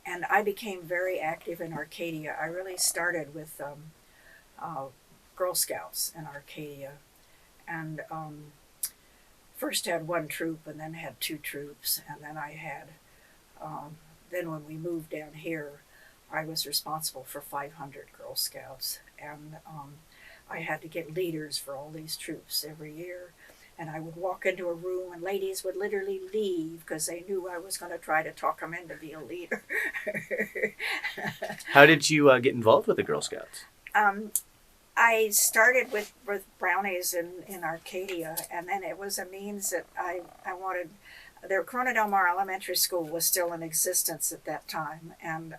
And I became very active in Arcadia. I really started with uh, Girl Scouts in Arcadia, and first had one troop, and then had two troops, and then I had um, then when we moved down here, I was responsible for 500 Girl Scouts, and I had to get leaders for all these troops every year. And I would walk into a room, and ladies would literally leave because they knew I was going to try to talk them in to be a leader. How did you get involved with the Girl Scouts? um, I started with brownies in Arcadia, and then it was a means that I wanted. Their Corona Del Mar Elementary School was still in existence at that time, and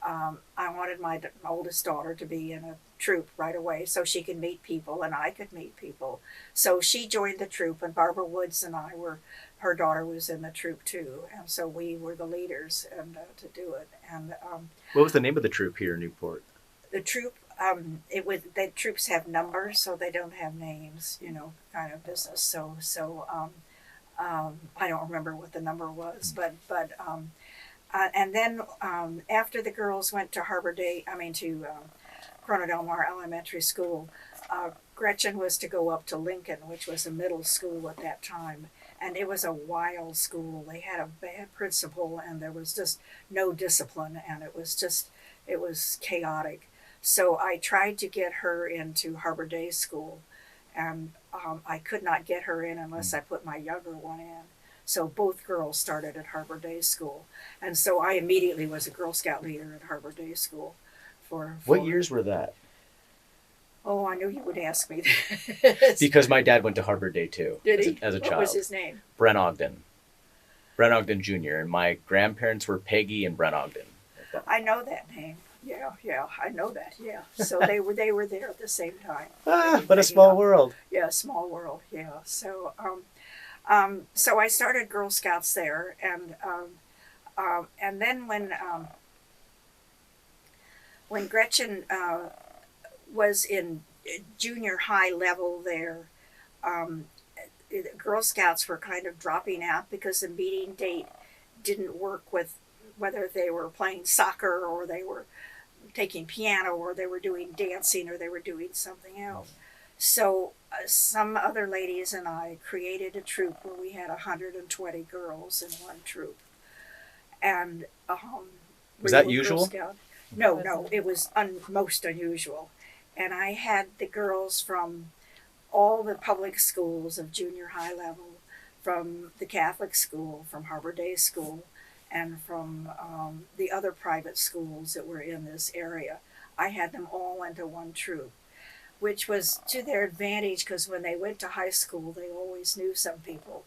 I wanted my oldest daughter to be in a troop right away so she could meet people and I could meet people. So she joined the troop, and Barbara Woods and I were, her daughter was in the troop too, and so we were the leaders and to do it. And What was the name of the troop here in Newport? the troop, it was the troops have numbers, so they don't have names, kind of business. So I don't remember what the number was, but and then after the girls went to Corona Del Mar Elementary School, Gretchen was to go up to Lincoln, which was a middle school at that time. And it was a wild school. They had a bad principal, and there was just no discipline, and it was chaotic. So I tried to get her into Harbor Day School, and I could not get her in unless I put my younger one in. So both girls started at Harbor Day School, and so I immediately was a Girl Scout leader at Harbor Day School. What years were that? Oh, I knew you would ask me this. Because my dad went to Harbor Day too. Did he? As a child. What was his name? Brent Ogden. Brent Ogden Jr. And my grandparents were Peggy and Brent Ogden. I know that name. Yeah, I know that. Yeah, so they were there at the same time. What a small world. Yeah, small world. Yeah, so so I started Girl Scouts there, and then when Gretchen was in junior high level there, the Girl Scouts were kind of dropping out because the meeting date didn't work with whether they were playing soccer or they were taking piano or they were doing dancing or they were doing something else. So some other ladies and I created a troop where we had 120 girls in one troop. And was that usual? No, it was most unusual. And I had the girls from all the public schools of junior high level, from the Catholic school, from Harbor Day School, and from the other private schools that were in this area. I had them all into one troop, which was to their advantage because when they went to high school, they always knew some people.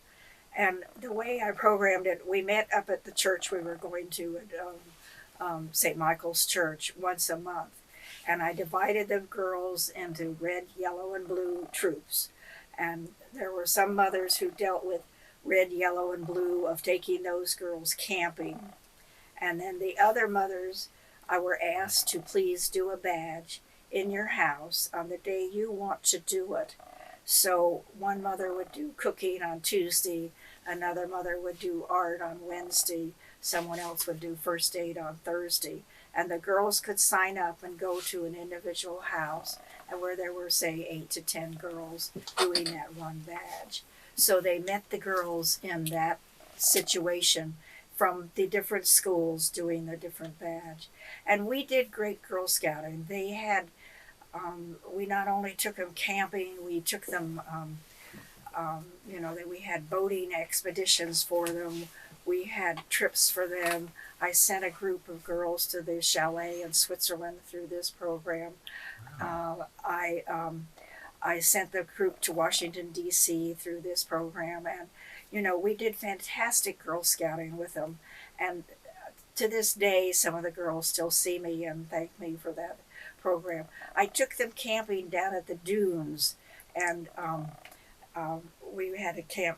And the way I programmed it, we met up at the church we were going to at St. Michael's Church once a month. And I divided the girls into red, yellow, and blue troops. And there were some mothers who dealt with red, yellow, and blue of taking those girls camping. And then the other mothers, I were asked to please do a badge in your house on the day you want to do it. So one mother would do cooking on Tuesday, another mother would do art on Wednesday, someone else would do first aid on Thursday. And the girls could sign up and go to an individual house and where there were, say, 8 to 10 girls doing that one badge. So they met the girls in that situation from the different schools doing the different badge. And we did great Girl Scouting. They had, we not only took them camping, we took them, we had boating expeditions for them. We had trips for them. I sent a group of girls to the chalet in Switzerland through this program. I sent the group to Washington, D.C. through this program. And, we did fantastic Girl Scouting with them. And to this day, some of the girls still see me and thank me for that program. I took them camping down at the dunes, and we had a camp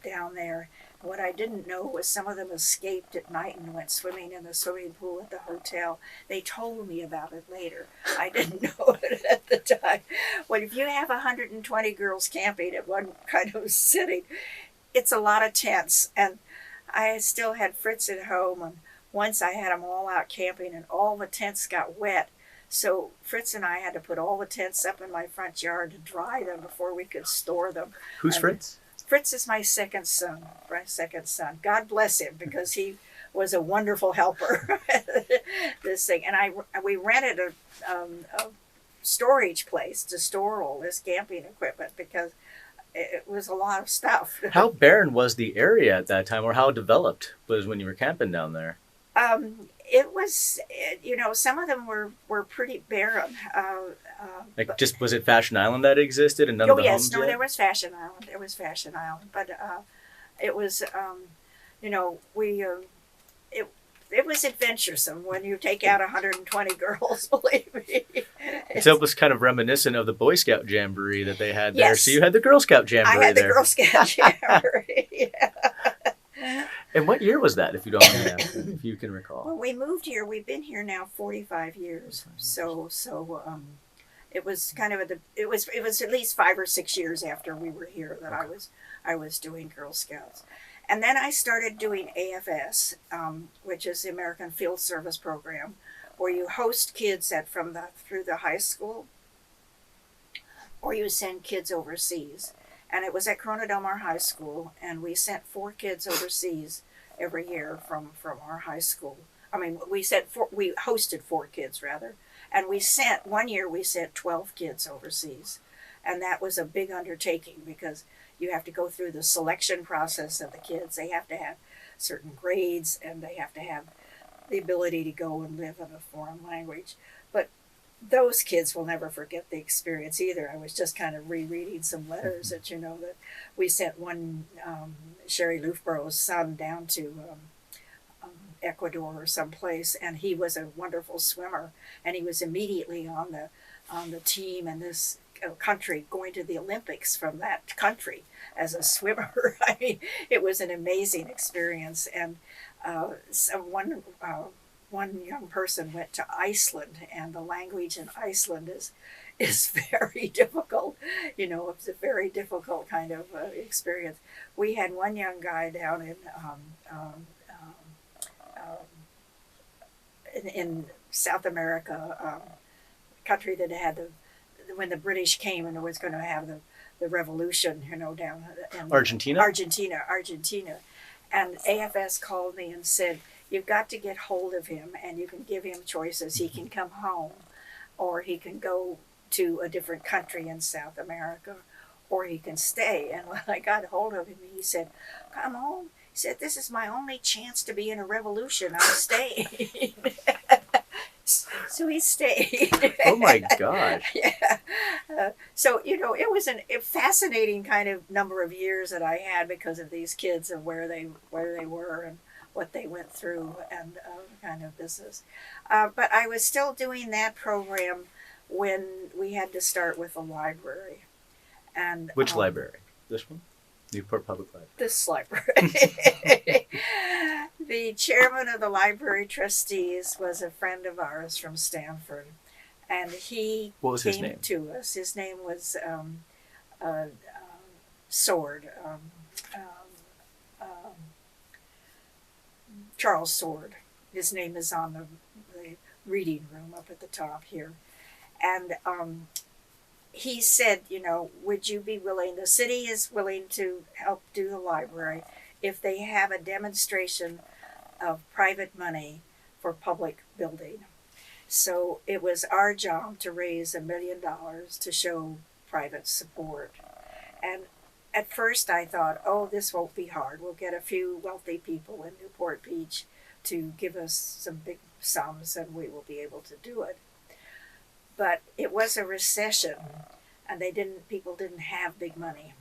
down there. What I didn't know was some of them escaped at night and went swimming in the swimming pool at the hotel. They told me about it later. I didn't know it at the time. Well, if you have 120 girls camping at one kind of sitting, it's a lot of tents. And I still had Fritz at home, and once I had them all out camping and all the tents got wet. So Fritz and I had to put all the tents up in my front yard to dry them before we could store them. Who's Fritz? Fritz is my second son. God bless him, because he was a wonderful helper. This thing, and we rented a storage place to store all this camping equipment because it was a lot of stuff. How barren was the area at that time, or how developed was when you were camping down there? It was, some of them were pretty barren. Was it Fashion Island that existed and none of the homes yet? There was Fashion Island. There was Fashion Island, but it was, it was adventuresome when you take out 120 girls. Believe me. So it was kind of reminiscent of the Boy Scout Jamboree that they had there. Yes. So you had the Girl Scout Jamboree there. I had the Girl Scout Jamboree. Yeah. And what year was that, if you don't mind asking, if you can recall? Well, we moved here. We've been here now 45 years. So it was kind of it was at least 5 or 6 years after we were here that I was doing Girl Scouts. And then I started doing AFS, which is the American Field Service Program, where you host kids through the high school, or you send kids overseas. And it was at Corona Del Mar High School, and we sent 4 kids overseas every year from our high school. I mean, we hosted 4 kids rather, and one year we sent 12 kids overseas, and that was a big undertaking because you have to go through the selection process of the kids. They have to have certain grades, and they have to have the ability to go and live in a foreign language. But those kids will never forget the experience either. I was just kind of rereading some letters that that we sent one Sherry Loofborough's son down to Ecuador or someplace, and he was a wonderful swimmer, and he was immediately on the team in this country going to the Olympics from that country as a swimmer. I mean, it was an amazing experience. And one young person went to Iceland, and the language in Iceland is very difficult. It's a very difficult kind of experience. We had one young guy down in South America, country that had when the British came and was going to have the revolution, down in Argentina. And AFS called me and said, "You've got to get hold of him, and you can give him choices. He can come home, or he can go to a different country in South America, or he can stay." And when I got hold of him, he said, "Come home." He said, "This is my only chance to be in a revolution. I'm staying." So he stayed. Oh my gosh. Yeah. So it was a fascinating kind of number of years that I had because of these kids and where they were and what they went through and kind of business. But I was still doing that program when we had to start with the library. And which library? This one? Newport Public Library. This library. The chairman of the library trustees was a friend of ours from Stanford, and he what was his name? To us. His name was Sword. Charles Sword. His name is on the reading room up at the top here. And he said, would you be willing, the city is willing to help do the library if they have a demonstration of private money for public building. So it was our job to raise $1 million to show private support. And at first I thought, oh, this won't be hard. We'll get a few wealthy people in Newport Beach to give us some big sums and we will be able to do it. But it was a recession, and people didn't have big money.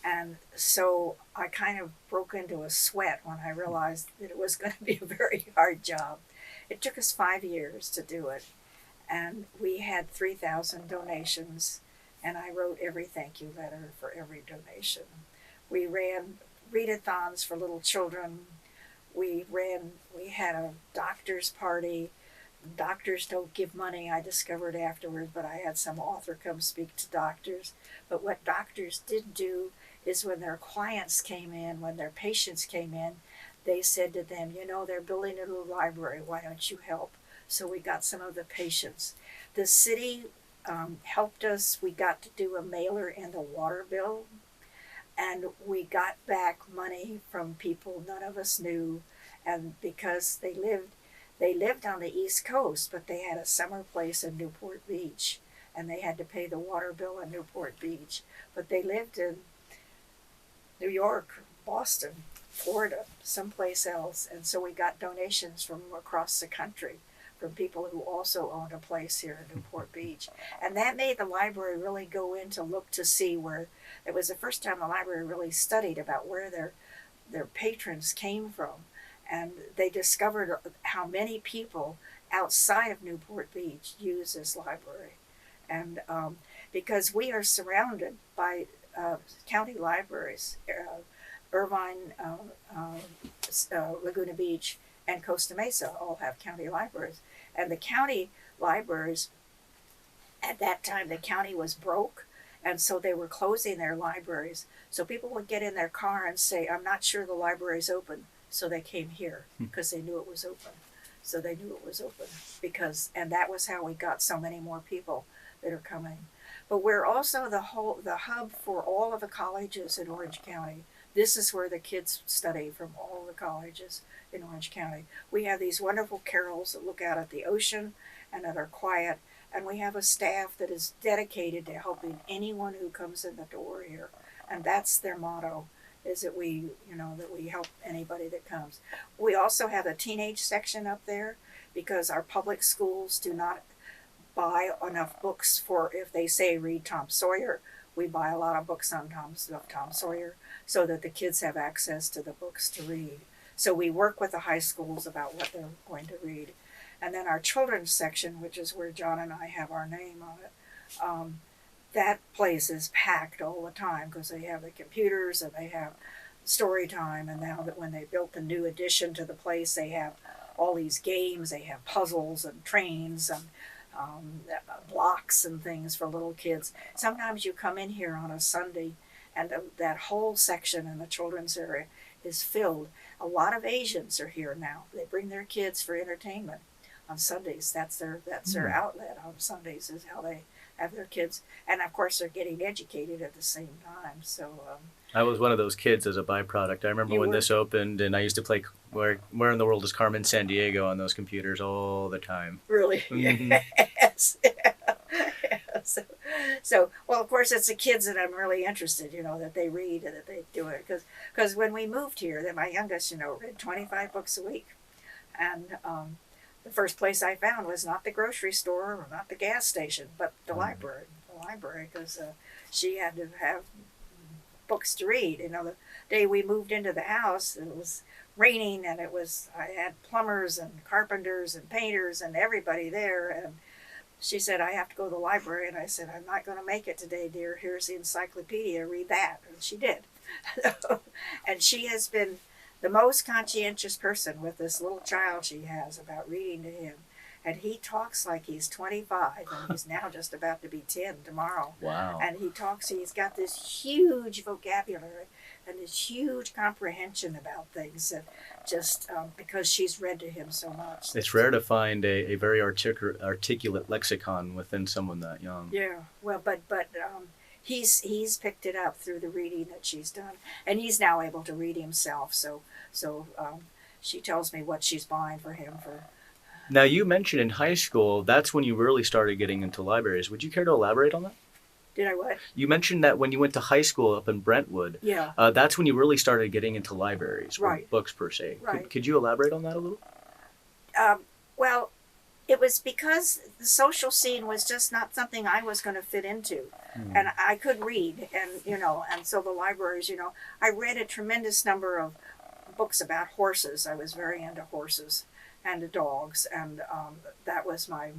And so I kind of broke into a sweat when I realized that it was going to be a very hard job. It took us 5 years to do it, and we had 3,000 donations, and I wrote every thank you letter for every donation. We ran readathons for little children. We had a doctor's party. Doctors don't give money, I discovered afterward, but I had some author come speak to doctors. But what doctors did do is when their clients came in, when their patients came in, they said to them, you know, they're building a new library, why don't you help? So we got some of the patients. The city helped us. We got to do a mailer and a water bill, and we got back money from people none of us knew, and because they lived on the East Coast, but they had a summer place in Newport Beach, and they had to pay the water bill in Newport Beach, but they lived in New York, Boston, Florida, someplace else, and so we got donations from across the country from people who also owned a place here in Newport Beach. And that made the library really go in to look to see where, it was the first time the library really studied about where their patrons came from. And they discovered how many people outside of Newport Beach use this library. And because we are surrounded by county libraries, Irvine, Laguna Beach, and Costa Mesa all have county libraries. And the county libraries, at that time, the county was broke, and so they were closing their libraries. So people would get in their car and say, I'm not sure the library's open. So they came here because they knew it was open. So they knew it was open and that was how we got so many more people that are coming. But we're also the hub for all of the colleges in Orange County. This is where the kids study from all the colleges in Orange County. We have these wonderful carols that look out at the ocean and that are quiet, and we have a staff that is dedicated to helping anyone who comes in the door here. And that's their motto, is that we help anybody that comes. We also have a teenage section up there because our public schools do not buy enough books for, if they say read Tom Sawyer, we buy a lot of books on Tom Sawyer so that the kids have access to the books to read. So we work with the high schools about what they're going to read. And then our children's section, which is where John and I have our name on it, that place is packed all the time because they have the computers and they have story time. And now that when they built the new addition to the place, they have all these games, they have puzzles and trains and blocks and things for little kids. Sometimes you come in here on a Sunday and that whole section in the children's area is filled. A lot of Asians are here now. They bring their kids for entertainment on Sundays. That's their outlet on Sundays, is how they have their kids. And of course they're getting educated at the same time. So I was one of those kids as a byproduct. I remember when this opened, and I used to play Where in the World is Carmen Sandiego on those computers all the time. Really? Mm-hmm. Yes. Yeah. So, well, of course, it's the kids that I'm really interested, that they read and that they do it. Because when we moved here, then my youngest, read 25 books a week. And the first place I found was not the grocery store or not the gas station, but the library. The library, because she had to have books to read. The day we moved into the house, it was raining, and I had plumbers and carpenters and painters and everybody there, and she said, I have to go to the library, and I said, I'm not going to make it today, dear. Here's the encyclopedia, read that. And she did. And she has been the most conscientious person with this little child she has about reading to him. And he talks like he's 25, and he's now just about to be 10 tomorrow. Wow. And he's got this huge vocabulary and this huge comprehension about things, and just because she's read to him so much. It's rare to find a very articulate lexicon within someone that young. Yeah, well, but he's picked it up through the reading that she's done, and he's now able to read himself. So she tells me what she's buying for him for. Now, you mentioned in high school, that's when you really started getting into libraries. Would you care to elaborate on that? Did I what? You mentioned that when you went to high school up in Brentwood, yeah, that's when you really started getting into libraries, right? Or books per se. Right. Could you elaborate on that a little? Well, it was because the social scene was just not something I was going to fit into, and I could read, and so the libraries, I read a tremendous number of books about horses. I was very into horses and dogs, and that was my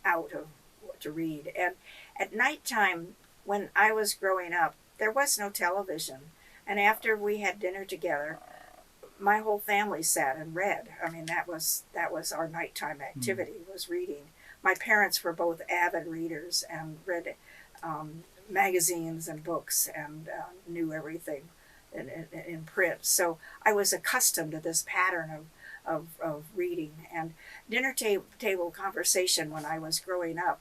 out of what to read. And at nighttime, when I was growing up, there was no television, and after we had dinner together, my whole family sat and read. I mean, that was our nighttime activity, was reading. My parents were both avid readers and read magazines and books and knew everything, in print. So I was accustomed to this pattern of reading. And dinner table conversation when I was growing up,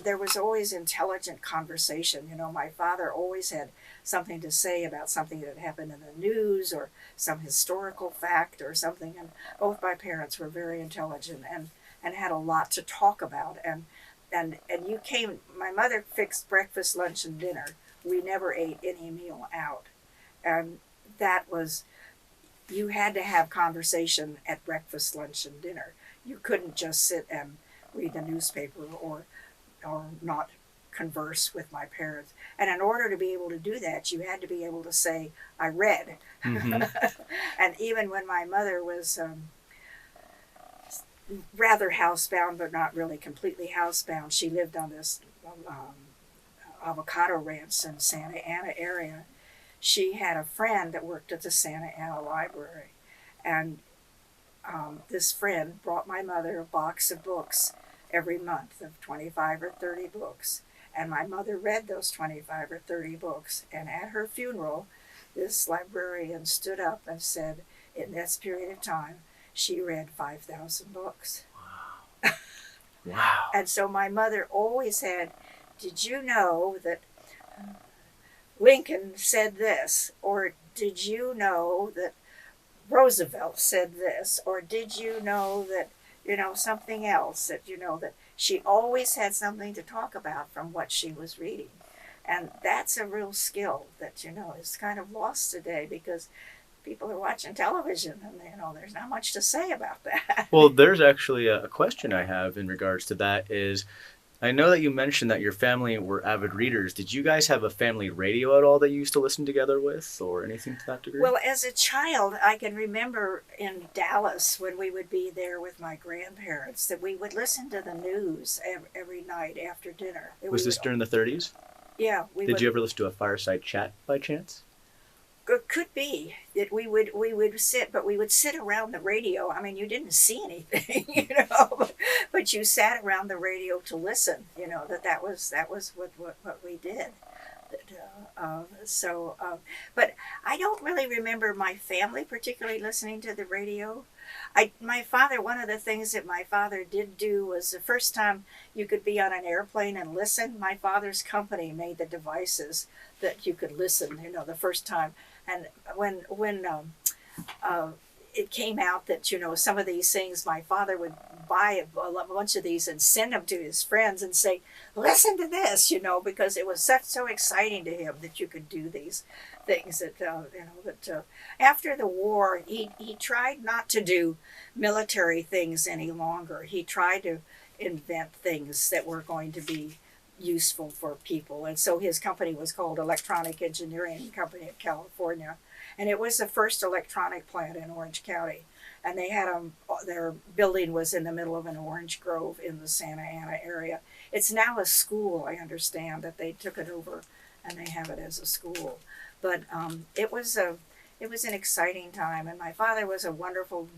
there was always intelligent conversation. You know, my father always had something to say about something that happened in the news or some historical fact or something. And both my parents were very intelligent and had a lot to talk about. And my mother fixed breakfast, lunch, and dinner. We never ate any meal out. And that was, you had to have conversation at breakfast, lunch, and dinner. You couldn't just sit and read the newspaper or not converse with my parents. And in order to be able to do that, you had to be able to say, I read. Mm-hmm. And even when my mother was rather housebound, but not really completely housebound, she lived on this avocado ranch in Santa Ana area. She had a friend that worked at the Santa Ana Library. And this friend brought my mother a box of books every month of 25 or 30 books. And my mother read those 25 or 30 books. And at her funeral, this librarian stood up and said, in this period of time, she read 5,000 books. Wow. Wow. And so my mother always had, did you know that Lincoln said this? Or did you know that Roosevelt said this? Or did you know that, something else that, that she always had something to talk about from what she was reading. And that's a real skill that, is kind of lost today because people are watching television and, there's not much to say about that. Well, there's actually a question I have in regards to that is, I know that you mentioned that your family were avid readers. Did you guys have a family radio at all that you used to listen together with or anything to that degree? Well, as a child, I can remember in Dallas when we would be there with my grandparents that we would listen to the news every night after dinner. Was this during the 30s? Yeah. Did you ever listen to a fireside chat by chance? Could be that we would sit around the radio. I mean, you didn't see anything, but you sat around the radio to listen. That was what we did. But I don't really remember my family particularly listening to the radio. One of the things that my father did do was the first time you could be on an airplane and listen, my father's company made the devices that you could listen, the first time. And when it came out that, some of these things, my father would buy a bunch of these and send them to his friends and say, listen to this, because it was so exciting to him that you could do these things that, after the war, he tried not to do military things any longer. He tried to invent things that were going to be useful for people. And so his company was called Electronic Engineering Company of California. And it was the first electronic plant in Orange County. And they had their building was in the middle of an orange grove in the Santa Ana area. It's now a school, I understand, that they took it over and they have it as a school. But it was an exciting time. And my father was a wonderful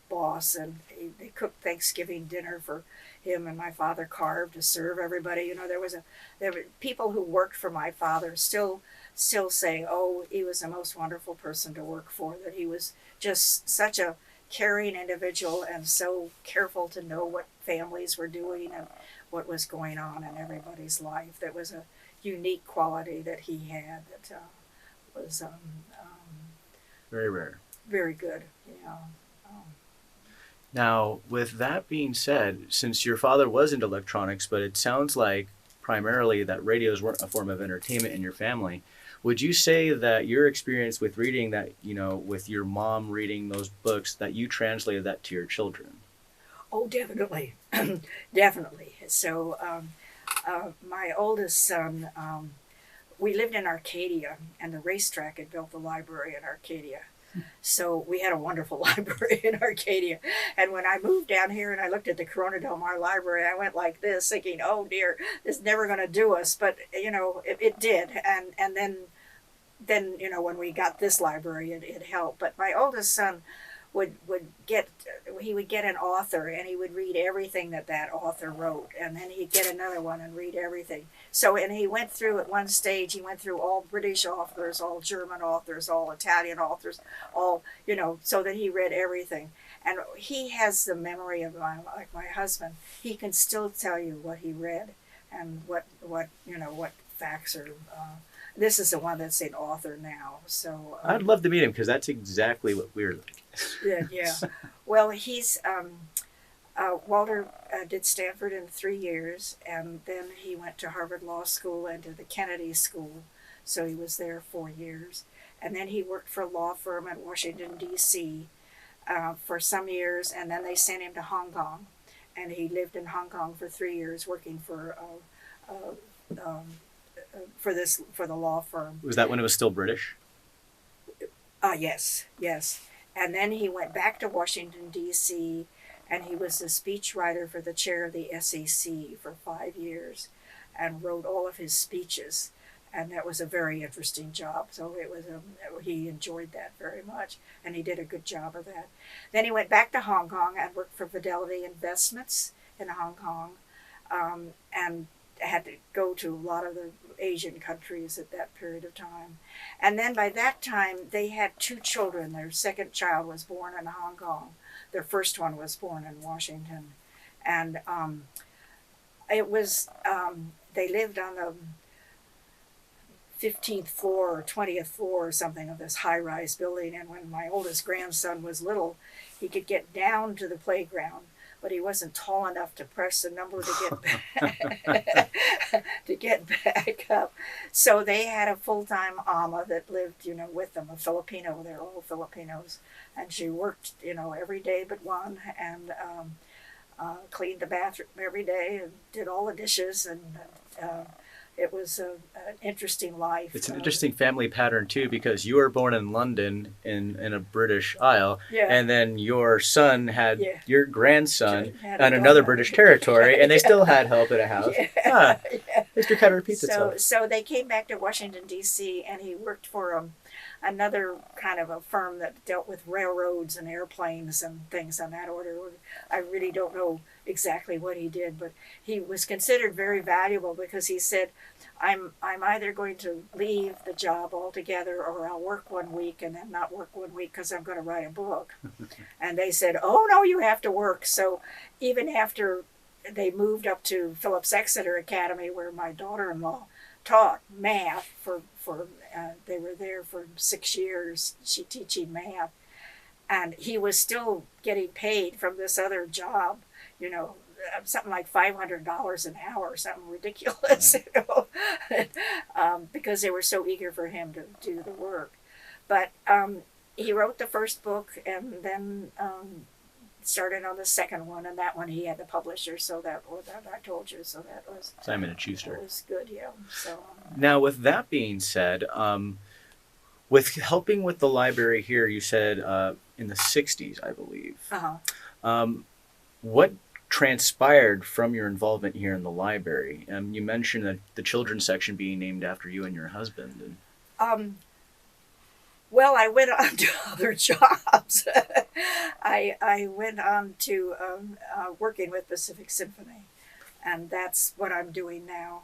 boss, and they cooked Thanksgiving dinner for him, and my father carved to serve everybody. There were people who worked for my father still say, oh, he was the most wonderful person to work for, that he was just such a caring individual and so careful to know what families were doing and what was going on in everybody's life. That was a unique quality that he had that was very rare. Very good, Now, with that being said, since your father was into electronics, but it sounds like primarily that radios weren't a form of entertainment in your family, would you say that your experience with reading that, with your mom reading those books, that you translated that to your children? Oh, definitely. Definitely. So my oldest son, we lived in Arcadia, and the racetrack had built the library in Arcadia. So we had a wonderful library in Arcadia. And when I moved down here and I looked at the Corona Del Mar library, I went like this, thinking, oh dear, this is never going to do us. But, it did. And then when we got this library, it helped. But my oldest son would get he would get an author and he would read everything that author wrote, and then he'd get another one and read everything. So, and he went through at one stage, he went through all British authors, all German authors, all Italian authors, all, so that he read everything. And he has the memory of like my husband. He can still tell you what he read and what facts are. This is the one that's an author now. So I'd love to meet him because that's exactly what we're like. yeah. Well, he's Walter did Stanford in 3 years, and then he went to Harvard Law School and to the Kennedy School. So he was there 4 years, and then he worked for a law firm in Washington D.C. For some years, and then they sent him to Hong Kong, and he lived in Hong Kong for 3 years working for the law firm. Was that when it was still British? Yes. And then he went back to Washington, D.C., and he was the speechwriter for the chair of the SEC for 5 years and wrote all of his speeches. And that was a very interesting job. So he enjoyed that very much, and he did a good job of that. Then he went back to Hong Kong and worked for Fidelity Investments in Hong Kong, and had to go to a lot of the Asian countries at that period of time. And then by that time, they had 2 children. Their second child was born in Hong Kong. Their first one was born in Washington. And they lived on the 15th floor or 20th floor or something of this high-rise building. And when my oldest grandson was little, he could get down to the playground, but he wasn't tall enough to press the number to get back up. So they had a full-time ama that lived, with them, a Filipino. They're all Filipinos, and she worked, every day but one, and cleaned the bathroom every day and did all the dishes, and it was an interesting life. It's an interesting family pattern too, because you were born in London in a British Isle, and then your son had your grandson on another British territory, and they still had help at a house. Mr. Cutter repeats itself. So they came back to Washington D.C. and he worked for another kind of a firm that dealt with railroads and airplanes and things on that order. I really don't know exactly what he did, but he was considered very valuable because he said, I'm either going to leave the job altogether, or I'll work 1 week and then not work 1 week because I'm going to write a book. And they said, oh no, you have to work. So even after they moved up to Phillips Exeter Academy, where my daughter-in-law taught math they were there for 6 years, she teaching math, and he was still getting paid from this other job, something like $500 an hour, something ridiculous, because they were so eager for him to do the work. But he wrote the first book, and then started on the second one, and that one he had the publisher, so that I told you, so that was Simon & Schuster. It was good, yeah. So now, with that being said, with helping with the library here, you said in the 60s, I believe. What transpired from your involvement here in the library? You mentioned that the children's section being named after you and your husband. Well, I went on to other jobs. I went on to working with Pacific Symphony, and that's what I'm doing now.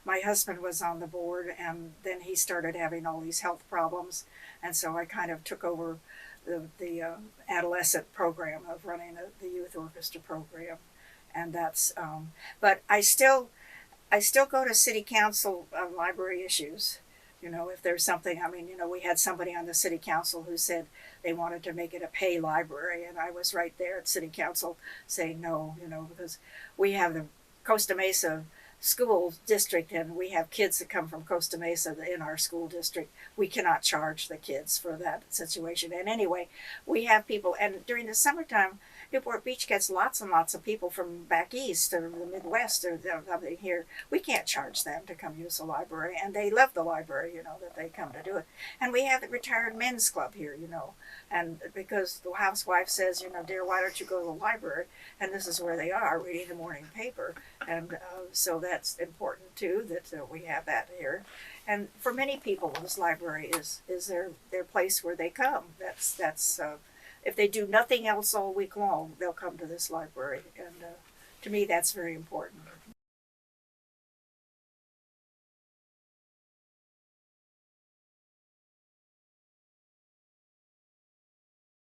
My husband was on the board, and then he started having all these health problems, and so I kind of took over the adolescent program of running the youth orchestra program, and that's. But I still go to city council on library issues. If there's something, we had somebody on the city council who said they wanted to make it a pay library, and I was right there at city council saying no, because we have the Costa Mesa school district, and we have kids that come from Costa Mesa in our school district. We cannot charge the kids for that situation. And anyway, we have people, and during the summertime, Newport Beach gets lots and lots of people from back east or the Midwest or something here. We can't charge them to come use the library, and they love the library, that they come to do it. And we have the retired men's club here, and because the housewife says, dear, why don't you go to the library? And this is where they are, reading the morning paper. And so that's important too, that we have that here. And for many people, this library is their place where they come. if they do nothing else all week long, they'll come to this library. And to me, that's very important.